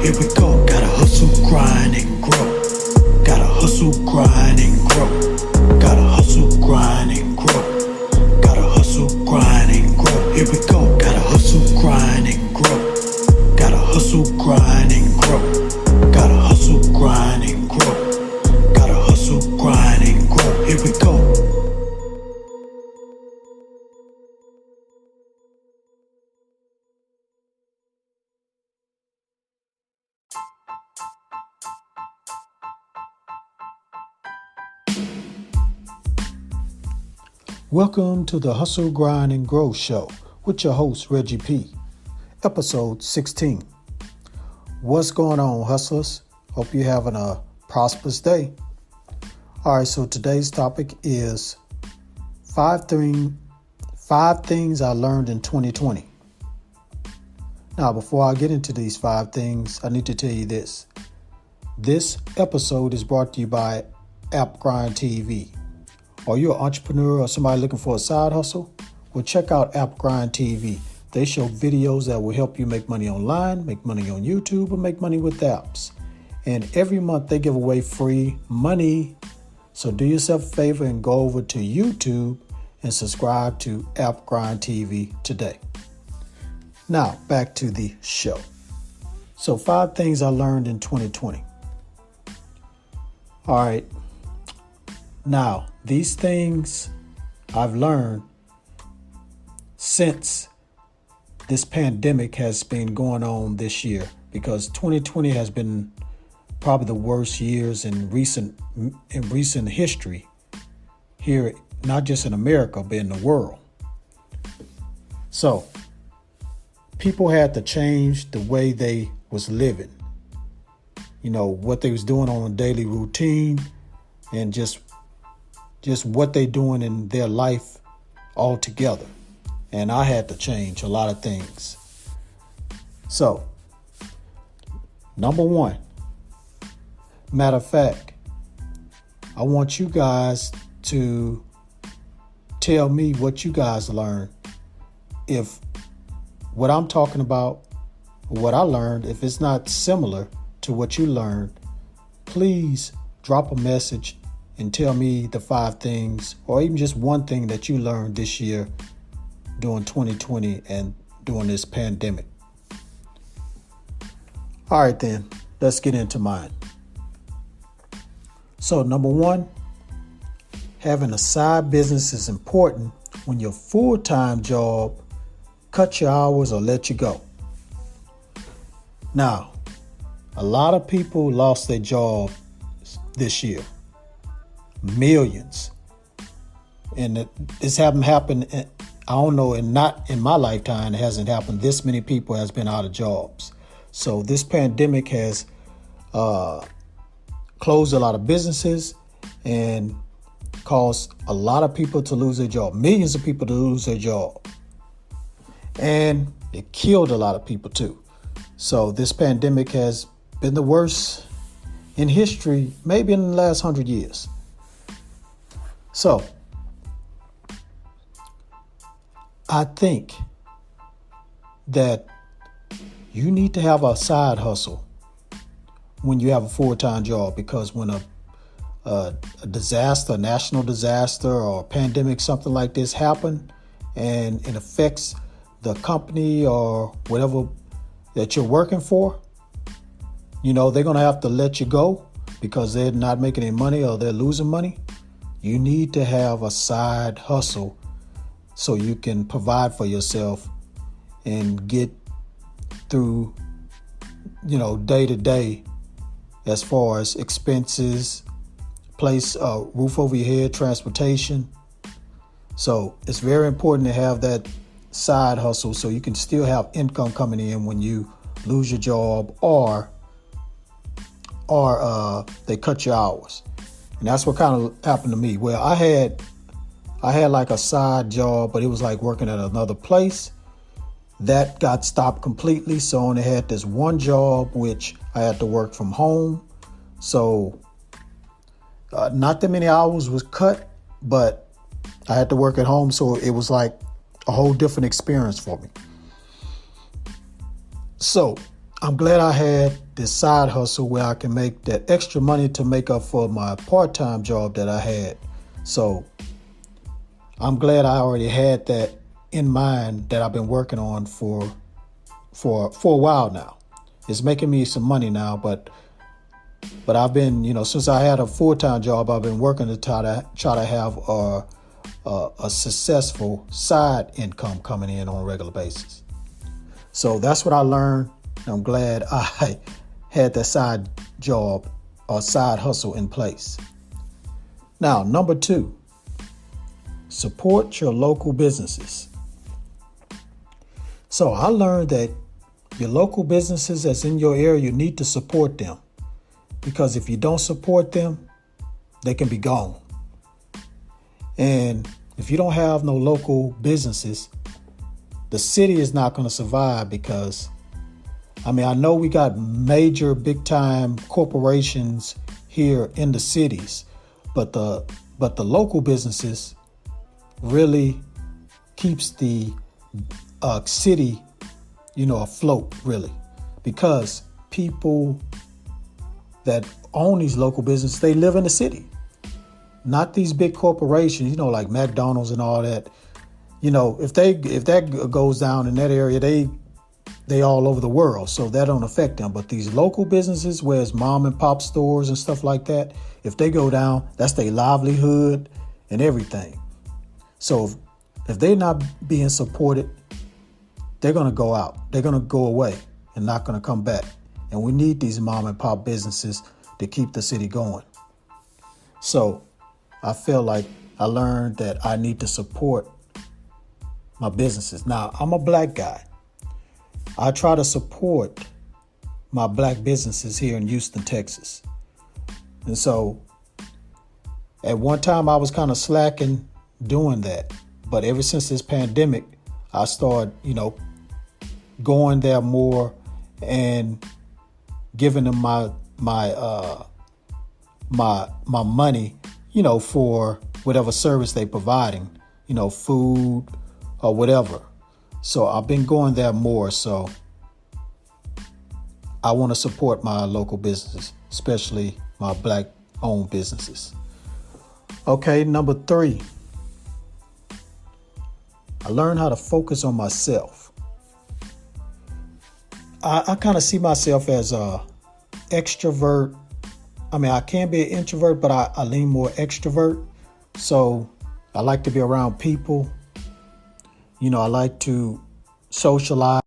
Here we go. Gotta hustle, grind, and grow. Gotta hustle, grind, and grow. Gotta hustle, grind, and grow. Gotta hustle, grind, and grow. Here we go. Gotta hustle, grind, and grow. Gotta hustle, grind, and grow. Gotta hustle, grind, and grow. Gotta hustle, grind, and grow. Here we go. Welcome to the Hustle, Grind, and Grow Show with your host, Reggie P. Episode 16. What's going on, hustlers? Hope you're having a prosperous day. All right, so today's topic is five things I learned in 2020. Now, before I get into these 5 things, I need to tell you this. This episode is brought to you by AppGrind TV. Are you an entrepreneur or somebody looking for a side hustle? Well, check out AppGrind TV. They show videos that will help you make money online, make money on YouTube, or make money with apps. And every month they give away free money. So do yourself a favor and go over to YouTube and subscribe to AppGrind TV today. Now, back to the show. So 5 things I learned in 2020. All right. Now, these things I've learned since this pandemic has been going on this year, because 2020 has been probably the worst years in recent history here, not just in America, but in the world. So people had to change the way they was living, what they was doing on a daily routine, and just what they doing in their life altogether. And I had to change a lot of things. So, number 1, matter of fact, I want you guys to tell me what you guys learned. If what I'm talking about, what I learned, if it's not similar to what you learned, please drop a message and tell me the 5 things, or even just one thing that you learned this year during 2020 and during this pandemic. All right, then, let's get into mine. So, number 1, having a side business is important when your full-time job cuts your hours or let you go. Now, a lot of people lost their job this year. Millions. And this haven't happened, I don't know, and not in my lifetime, it hasn't happened. This many people has been out of jobs. So this pandemic has closed a lot of businesses and caused a lot of people to lose their job, millions of people to lose their job. And it killed a lot of people too. So this pandemic has been the worst in history, maybe in the last 100 years. So, I think that you need to have a side hustle when you have a full-time job, because when a disaster, a national disaster or a pandemic, something like this happen, and it affects the company or whatever that you're working for, they're going to have to let you go because they're not making any money or they're losing money. You need to have a side hustle so you can provide for yourself and get through, day to day as far as expenses, place, roof over your head, transportation. So it's very important to have that side hustle so you can still have income coming in when you lose your job or they cut your hours. And that's what kind of happened to me. Well, I had like a side job, but it was like working at another place. That got stopped completely. So I only had this one job, which I had to work from home. So not that many hours was cut, but I had to work at home. So it was like a whole different experience for me. So I'm glad I had this side hustle where I can make that extra money to make up for my part-time job that I had. So I'm glad I already had that in mind that I've been working on for a while now. It's making me some money now, but I've been, since I had a full-time job, I've been working to try to have a successful side income coming in on a regular basis. So that's what I learned. I'm glad I had that side job or side hustle in place. Now, number 2, support your local businesses. So I learned that your local businesses that's in your area, you need to support them, because if you don't support them, they can be gone. And if you don't have no local businesses, the city is not going to survive, because I know we got major big time corporations here in the cities, but the local businesses really keeps the city, afloat, really, because people that own these local businesses, they live in the city, not these big corporations, like McDonald's and all that. If that goes down in that area, they all over the world, so that don't affect them. But these local businesses, where it's mom and pop stores and stuff like that, if they go down, that's their livelihood and everything. So if they're not being supported, they're going to go out. They're going to go away and not going to come back. And we need these mom and pop businesses to keep the city going. So I feel like I learned that I need to support my businesses. Now, I'm a black guy. I try to support my black businesses here in Houston, Texas. And so at one time I was kind of slacking doing that. But ever since this pandemic, I started, going there more and giving them my money, for whatever service they providing, food or whatever. So I've been going there more. So I want to support my local businesses, especially my black owned businesses. Okay, number 3. I learned how to focus on myself. I kind of see myself as a extrovert. I can be an introvert, but I lean more extrovert. So I like to be around people. I like to socialize